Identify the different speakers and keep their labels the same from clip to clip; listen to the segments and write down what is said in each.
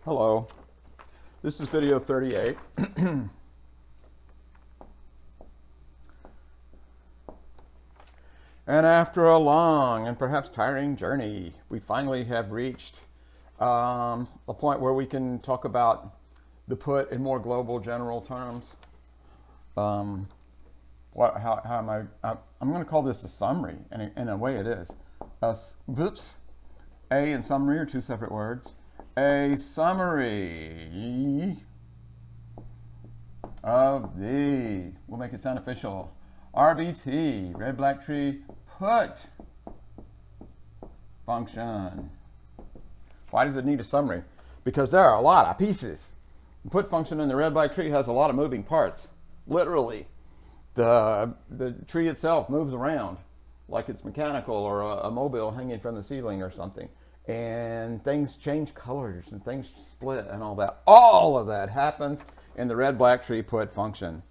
Speaker 1: Hello, this is video 38. And after a long and perhaps tiring journey, we finally have reached a point where we can talk about the put in more global general terms. How am I'm going to call this a summary, and in a way it is. A and summary are two separate words. A summary of the, we'll make it sound official, RBT, red black tree put function. Why does it need a summary? Because there are a lot of pieces. The put function in the red black tree has a lot of moving parts. Literally, the tree itself moves around like it's mechanical or a mobile hanging from the ceiling or something. And things change colors and things split and all that. All of that happens in the red black tree put function.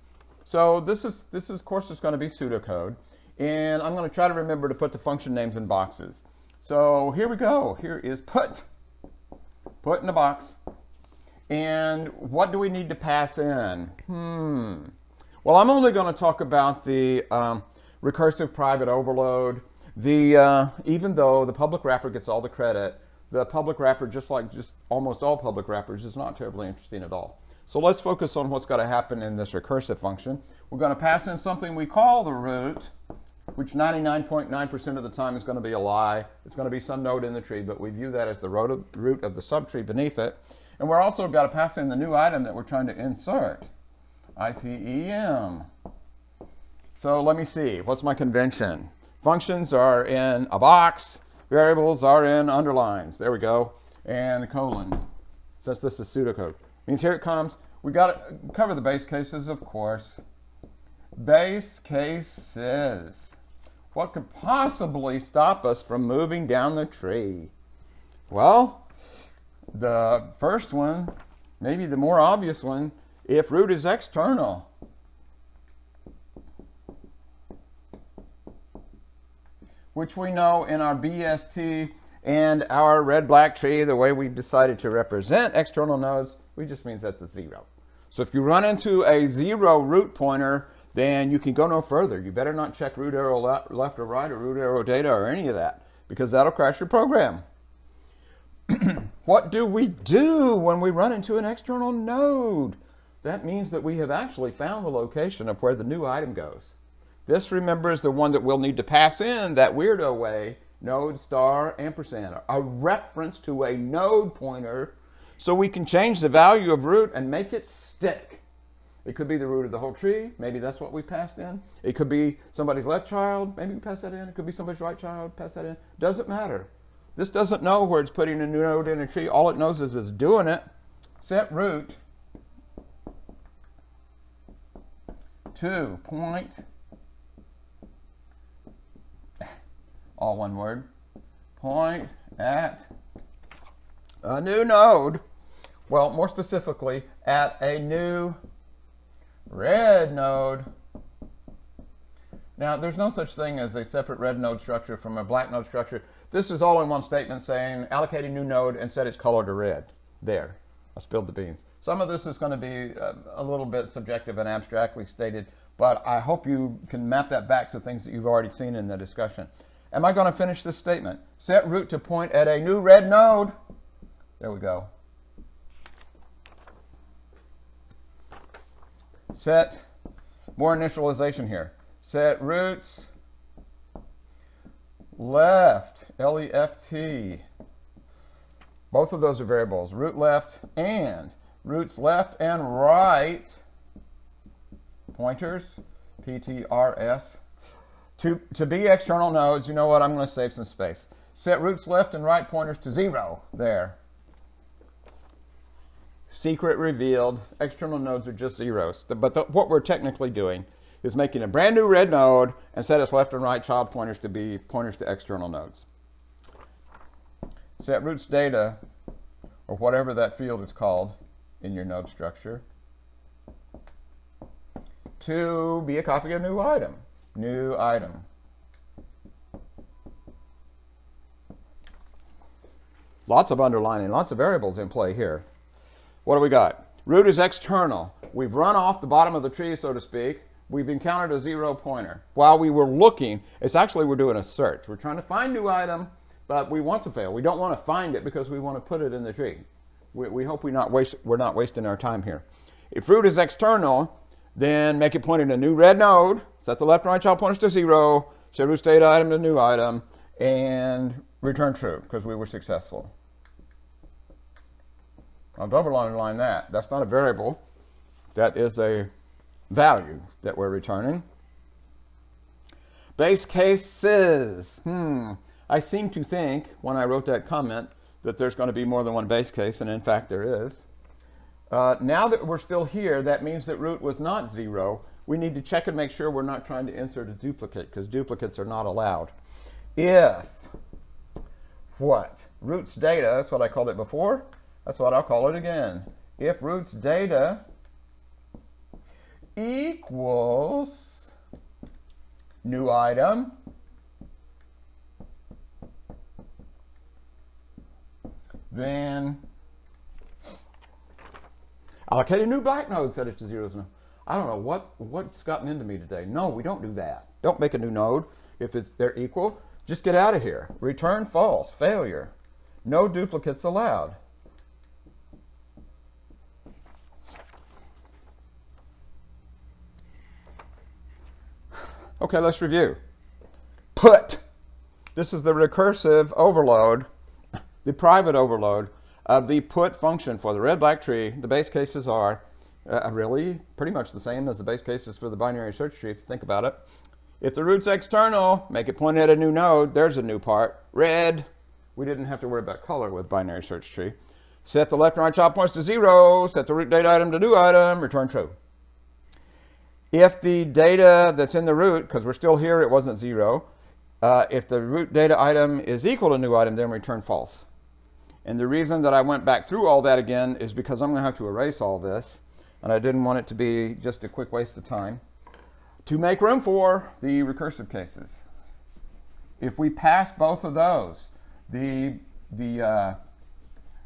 Speaker 1: So this is of course is going to be pseudocode, and I'm going to try to remember to put the function names in boxes. So here we go. Here is put in a box. And what do we need to pass in? Well, I'm only going to talk about the recursive private overload. Even though the public wrapper gets all the credit, the public wrapper, just almost all public wrappers, is not terribly interesting at all. So let's focus on what's going to happen in this recursive function. We're going to pass in something we call the root, which 99.9% of the time is going to be a lie. It's going to be some node in the tree, but we view that as the root of the subtree beneath it. And we're also got to pass in the new item that we're trying to insert, item. So let me see. What's my convention? Functions are in a box. Variables are in underlines. There we go. And a colon. Since this is pseudocode. Means here it comes. We got to cover the base cases, of course. Base cases. What could possibly stop us from moving down the tree? Well, the first one, maybe the more obvious one, if root is external. Which we know in our BST and our red-black tree, the way we've decided to represent external nodes, we just means that's a zero. So if you run into a zero root pointer, then you can go no further. You better not check root arrow left or right or root arrow data or any of that, because that'll crash your program. What do we do when we run into an external node? That means that we have actually found the location of where the new item goes. This, remember, is the one that we'll need to pass in that weirdo way, node star ampersand, a reference to a node pointer, so we can change the value of root and make it stick. It could be the root of the whole tree. Maybe that's what we passed in. It could be somebody's left child. Maybe we pass that in. It could be somebody's right child. Pass that in. Doesn't matter. This doesn't know where it's putting a new node in a tree. All it knows is it's doing it. Set root to point, all one word, point at a new node. Well, more specifically, at a new red node. Now, there's no such thing as a separate red node structure from a black node structure. This is all in one statement saying allocate a new node and set its color to red. There, I spilled the beans. Some of this is going to be a little bit subjective and abstractly stated, but I hope you can map that back to things that you've already seen in the discussion. Am I going to finish this statement? Set root to point at a new red node. There we go. Set, more initialization here. Set roots left, L-E-F-T. Both of those are variables, root left and roots left and right, pointers, P-T-R-S. To be external nodes, you know what, I'm going to save some space. Set roots left and right pointers to 0, there. Secret revealed, external nodes are just zeros. But what we're technically doing is making a brand new red node and set its left and right child pointers to be pointers to external nodes. Set roots data, or whatever that field is called in your node structure, to be a copy of new item. New item. Lots of underlining, lots of variables in play here. what do we got? Root is external. We've run off the bottom of the tree, so to speak. We've encountered a 0 pointer. While we were looking, it's actually we're doing a search. We're trying to find new item, but we want to fail. We don't want to find it because we want to put it in the tree. We hope we're not wasting our time here. If root is external, then make it point in a new red node, set the left and right child pointers to 0, set root state item to new item, and return true because we were successful. I'll double underline that. That's not a variable. That is a value that we're returning. Base cases. I seem to think when I wrote that comment that there's going to be more than one base case, and in fact there is. Now that we're still here, that means that root was not 0. We need to check and make sure we're not trying to insert a duplicate because duplicates are not allowed. If what? Root's data, that's what I called it before. That's what I'll call it again. If root's data equals new item, then allocate a new black node, set it to 0. I don't know what's gotten into me today. No, we don't do that. Don't make a new node if they're equal. Just get out of here. Return false, failure. No duplicates allowed. Okay, let's review. Put. This is the recursive overload, the private overload of the put function for the red-black tree. The base cases are really pretty much the same as the base cases for the binary search tree, if you think about it. If the root's external, make it point at a new node. There's a new part. Red. We didn't have to worry about color with binary search tree. Set the left and right child points to 0. Set the root data item to new item. Return true. If the data that's in the root, because we're still here, it wasn't 0. If the root data item is equal to new item, then return false. And the reason that I went back through all that again is because I'm going to have to erase all this, and I didn't want it to be just a quick waste of time. To make room for the recursive cases. If we pass both of those, the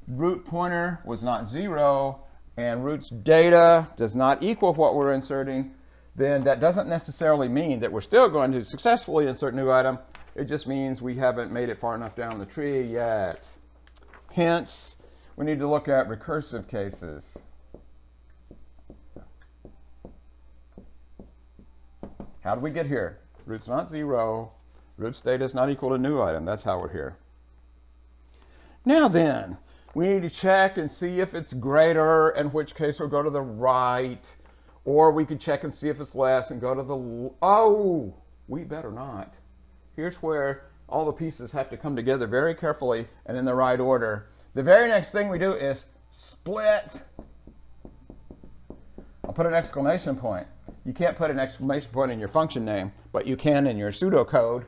Speaker 1: root pointer was not 0, and root's data does not equal what we're inserting, then that doesn't necessarily mean that we're still going to successfully insert new item. It just means we haven't made it far enough down the tree yet. Hence, we need to look at recursive cases. How do we get here? Root's not 0. Root's data is not equal to new item. That's how we're here. Now then, we need to check and see if it's greater, in which case we'll go to the right. Or we could check and see if it's less and go to the, oh, we better not. Here's where all the pieces have to come together very carefully and in the right order. The very next thing we do is split. I'll put an exclamation point. You can't put an exclamation point in your function name, but you can in your pseudocode.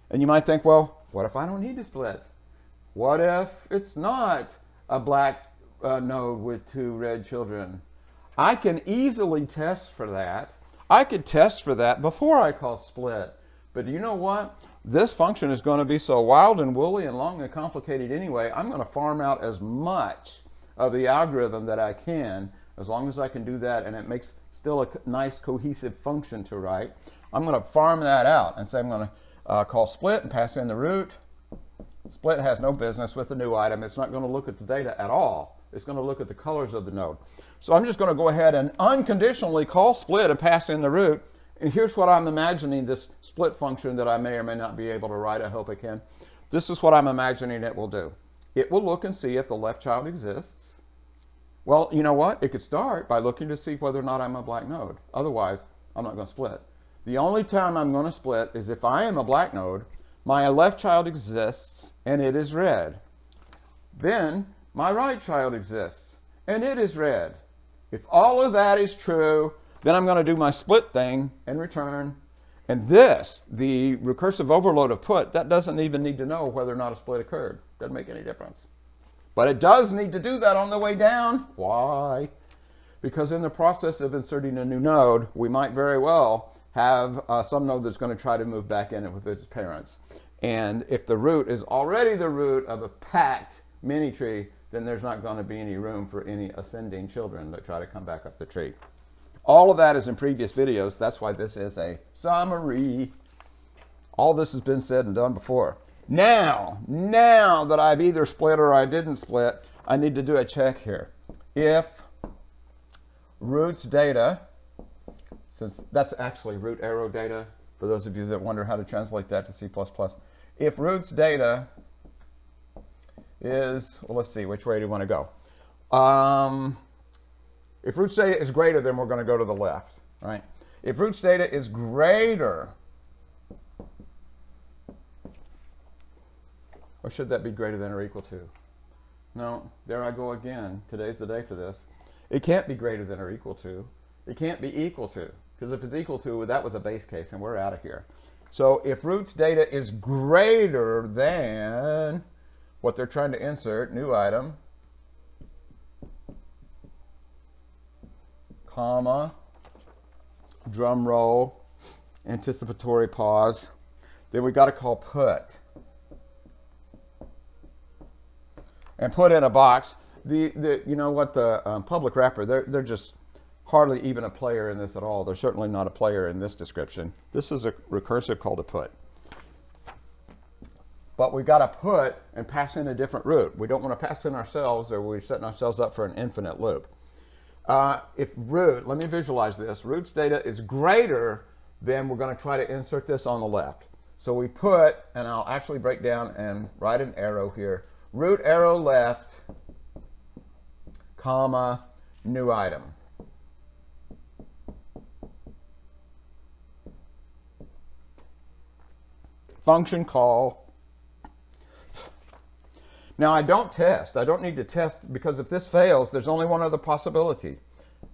Speaker 1: And you might think, well, what if I don't need to split? What if it's not a black node with 2 red children? I can easily test for that. I could test for that before I call split. But you know what? This function is going to be so wild and woolly and long and complicated anyway, I'm going to farm out as much of the algorithm that I can, as long as I can do that and it makes still a nice cohesive function to write. I'm going to farm that out and say I'm going to call split and pass in the root. Split has no business with the new item. It's not going to look at the data at all. It's going to look at the colors of the node. So I'm just going to go ahead and unconditionally call split and pass in the root. And here's what I'm imagining this split function that I may or may not be able to write. I hope I can. This is what I'm imagining it will do. It will look and see if the left child exists. Well, you know what? It could start by looking to see whether or not I'm a black node. Otherwise, I'm not going to split. The only time I'm going to split is if I am a black node, my left child exists, and it is red. Then my right child exists, and it is red. If all of that is true, then I'm going to do my split thing and return. And this, the recursive overload of put, that doesn't even need to know whether or not a split occurred. Doesn't make any difference. But it does need to do that on the way down. Why? Because in the process of inserting a new node, we might very well have some node that's going to try to move back in with its parents. And if the root is already the root of a packed mini tree, then there's not going to be any room for any ascending children that try to come back up the tree. All of that is in previous videos. That's why this is a summary. All this has been said and done before. Now that I've either split or I didn't split, I need to do a check here. If roots data, since that's actually root arrow data, for those of you that wonder how to translate that to C++, if roots data is, well, let's see, which way do you want to go? If roots data is greater, then we're going to go to the left, right? If roots data is greater, or should that be greater than or equal to? No, there I go again. Today's the day for this. It can't be greater than or equal to. It can't be equal to, because if it's equal to, that was a base case, and we're out of here. So if roots data is greater than what they're trying to insert, new item, comma, drum roll, anticipatory pause, then we got to call put. And put in a box. You know what, the public wrapper, they're just hardly even a player in this at all. They're certainly not a player in this description. This is a recursive called a put. But we've got to put and pass in a different root. We don't want to pass in ourselves, or we're setting ourselves up for an infinite loop. If root, let me visualize this, roots data is greater, then we're going to try to insert this on the left. So we put, and I'll actually break down and write an arrow here, root arrow left, comma, new item. Function call. Now I don't test. I don't need to test, because if this fails, there's only one other possibility.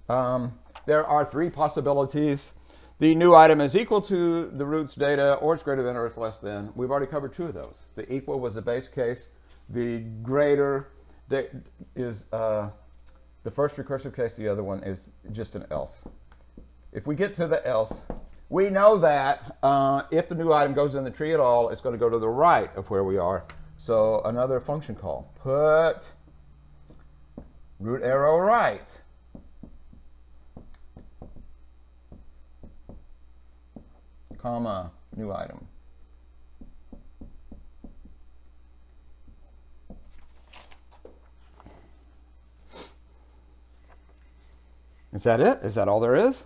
Speaker 1: There are three possibilities. The new item is equal to the roots data, or it's greater than, or it's less than. We've already covered two of those. The equal was the base case. The greater is the first recursive case. The other one is just an else. If we get to the else, we know that if the new item goes in the tree at all, it's going to go to the right of where we are. So another function call, put root arrow right. Comma, new item. Is that it? Is that all there is?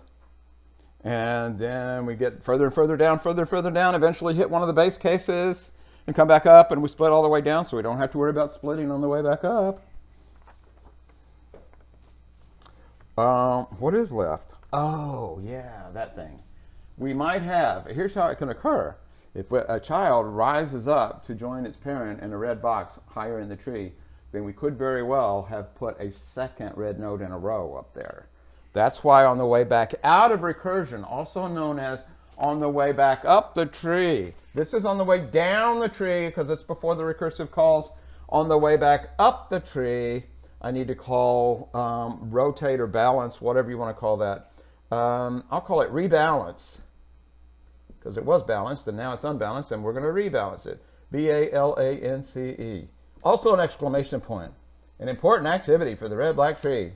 Speaker 1: And then we get further and further down, eventually hit one of the base cases and come back up, and we split all the way down, so we don't have to worry about splitting on the way back up. What is left? Oh, yeah, that thing. We might have, here's how it can occur. If a child rises up to join its parent in a red box higher in the tree, then we could very well have put a second red node in a row up there. That's why on the way back out of recursion, also known as on the way back up the tree. This is on the way down the tree because it's before the recursive calls. On the way back up the tree, I need to call rotate or balance, whatever you want to call that. I'll call it rebalance, because it was balanced and now it's unbalanced, and we're going to rebalance it. B-A-L-A-N-C-E. Also an exclamation point. An important activity for the red-black tree.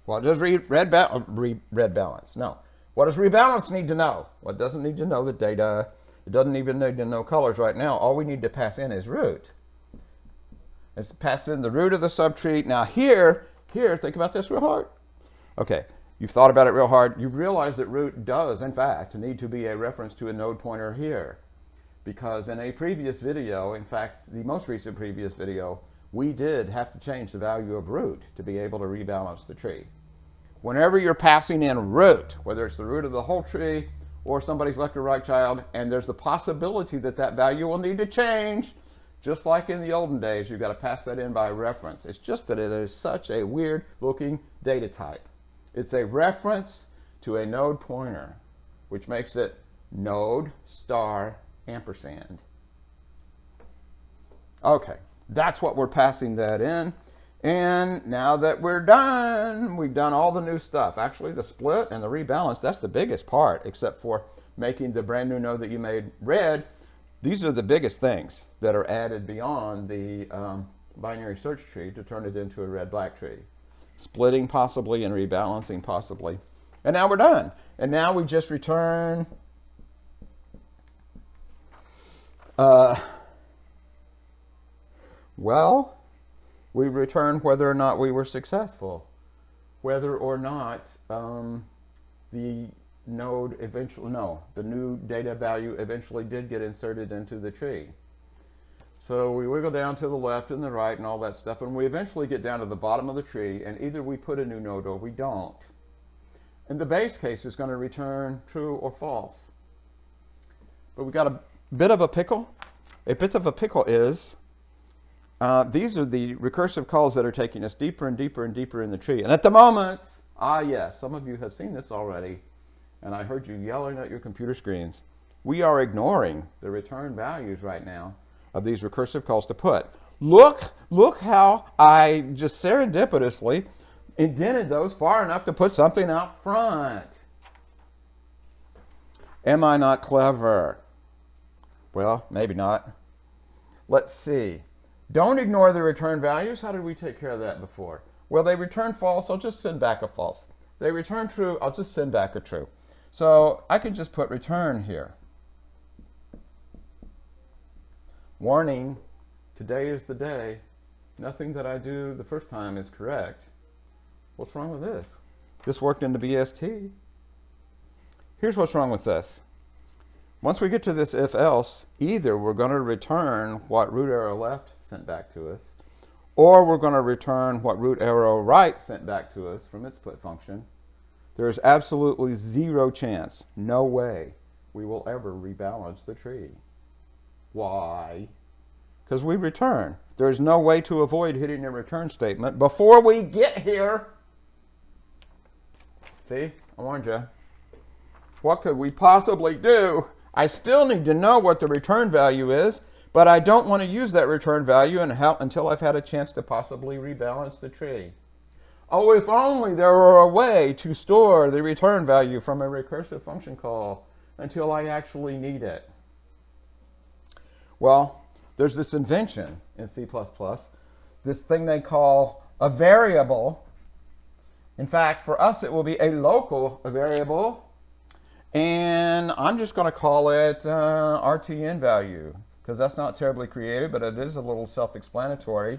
Speaker 1: Well, does red balance? No. What does rebalance need to know? Well, it doesn't need to know the data. It doesn't even need to know colors right now. All we need to pass in is root. It's pass in the root of the subtree. Now here, think about this real hard. Okay, you've thought about it real hard. You've realized that root does, in fact, need to be a reference to a node pointer here. Because in a previous video, in fact, the most recent previous video, we did have to change the value of root to be able to rebalance the tree. Whenever you're passing in root, whether it's the root of the whole tree or somebody's left or right child, and there's the possibility that that value will need to change, just like in the olden days, you've got to pass that in by reference. It's just that it is such a weird looking data type. It's a reference to a node pointer, which makes it node star ampersand. Okay, that's what we're passing that in. And now that we're done, we've done all the new stuff. Actually, the split and the rebalance, that's the biggest part, except for making the brand new node that you made red. These are the biggest things that are added beyond the binary search tree to turn it into a red-black tree. Splitting possibly and rebalancing possibly. And now we're done. And now we just return well, we return whether or not we were successful, whether or not the node eventually, no, the new data value eventually did get inserted into the tree. So we wiggle down to the left and the right and all that stuff, and we eventually get down to the bottom of the tree, and either we put a new node or we don't. And the base case is going to return true or false. But we got a bit of a pickle. A bit of a pickle is, these are the recursive calls that are taking us deeper and deeper and deeper in the tree. And at the moment, yes, some of you have seen this already, and I heard you yelling at your computer screens. We are ignoring the return values right now of these recursive calls to put. Look how I just serendipitously indented those far enough to put something out front. Am I not clever? Well, maybe not. Let's see. Don't ignore the return values. How did we take care of that before? Well, they return false. I'll just send back a false. They return true. I'll just send back a true. So I can just put return here. Warning, today is the day. Nothing that I do the first time is correct. What's wrong with this? This worked into BST. Here's what's wrong with this. Once we get to this if else, either we're going to return what root arrow left sent back to us, or we're going to return what root arrow right sent back to us from its put function. There is absolutely zero chance, no way, we will ever rebalance the tree. Why? Because we return. There's no way to avoid hitting a return statement before we get here. See, I warned you. What could we possibly do? I still need to know what the return value is, but I don't want to use that return value until I've had a chance to possibly rebalance the tree. Oh, if only there were a way to store the return value from a recursive function call until I actually need it. Well, there's this invention in C++, this thing they call a variable. In fact, for us, it will be a local variable, and I'm just going to call it RTN value, because that's not terribly creative, but it is a little self-explanatory.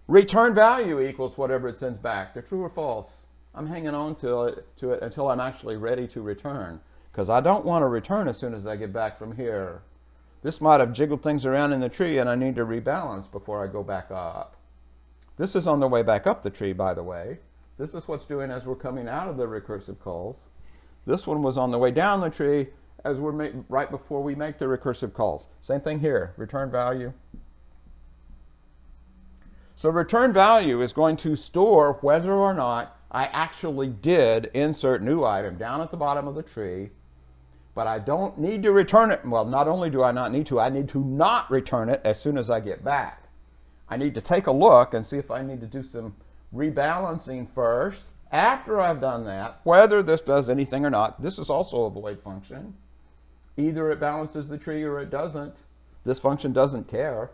Speaker 1: Return value equals whatever it sends back, the true or false. I'm hanging on to it until I'm actually ready to return, because I don't want to return as soon as I get back from here. This might have jiggled things around in the tree, and I need to rebalance before I go back up. This is on the way back up the tree, by the way. This is what's doing as we're coming out of the recursive calls. This one was on the way down the tree as we're right before we make the recursive calls. Same thing here, return value. So return value is going to store whether or not I actually did insert new item down at the bottom of the tree, but I don't need to return it. Well, not only do I not need to, I need to not return it as soon as I get back. I need to take a look and see if I need to do some rebalancing first. After I've done that, whether this does anything or not, this is also a void function. Either it balances the tree or it doesn't. This function doesn't care.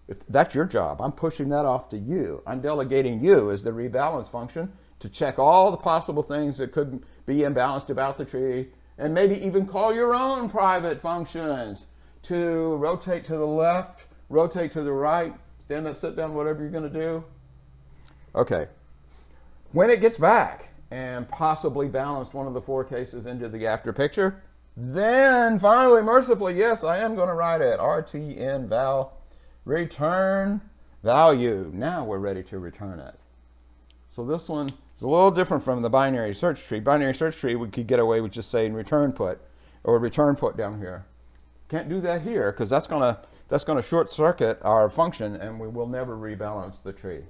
Speaker 1: If that's your job, I'm pushing that off to you. I'm delegating you as the rebalance function to check all the possible things that could be imbalanced about the tree, and maybe even call your own private functions to rotate to the left, rotate to the right, stand up, sit down, whatever you're going to do. Okay. When it gets back and possibly balanced one of the four cases into the after picture, then finally, mercifully, yes, I am going to write it. RTN val return value. Now we're ready to return it. So this one is a little different from the binary search tree. Binary search tree, we could get away with just saying return put or return put down here. Can't do that here because that's going to short circuit our function and we will never rebalance the tree.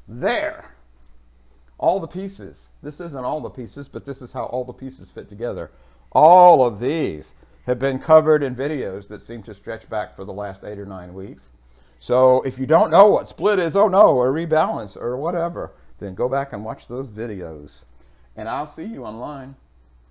Speaker 1: There. All the pieces. This isn't all the pieces, but this is how all the pieces fit together. All of these have been covered in videos that seem to stretch back for the last 8 or 9 weeks. So if you don't know what split is, oh no, or rebalance or whatever, then go back and watch those videos. And I'll see you online.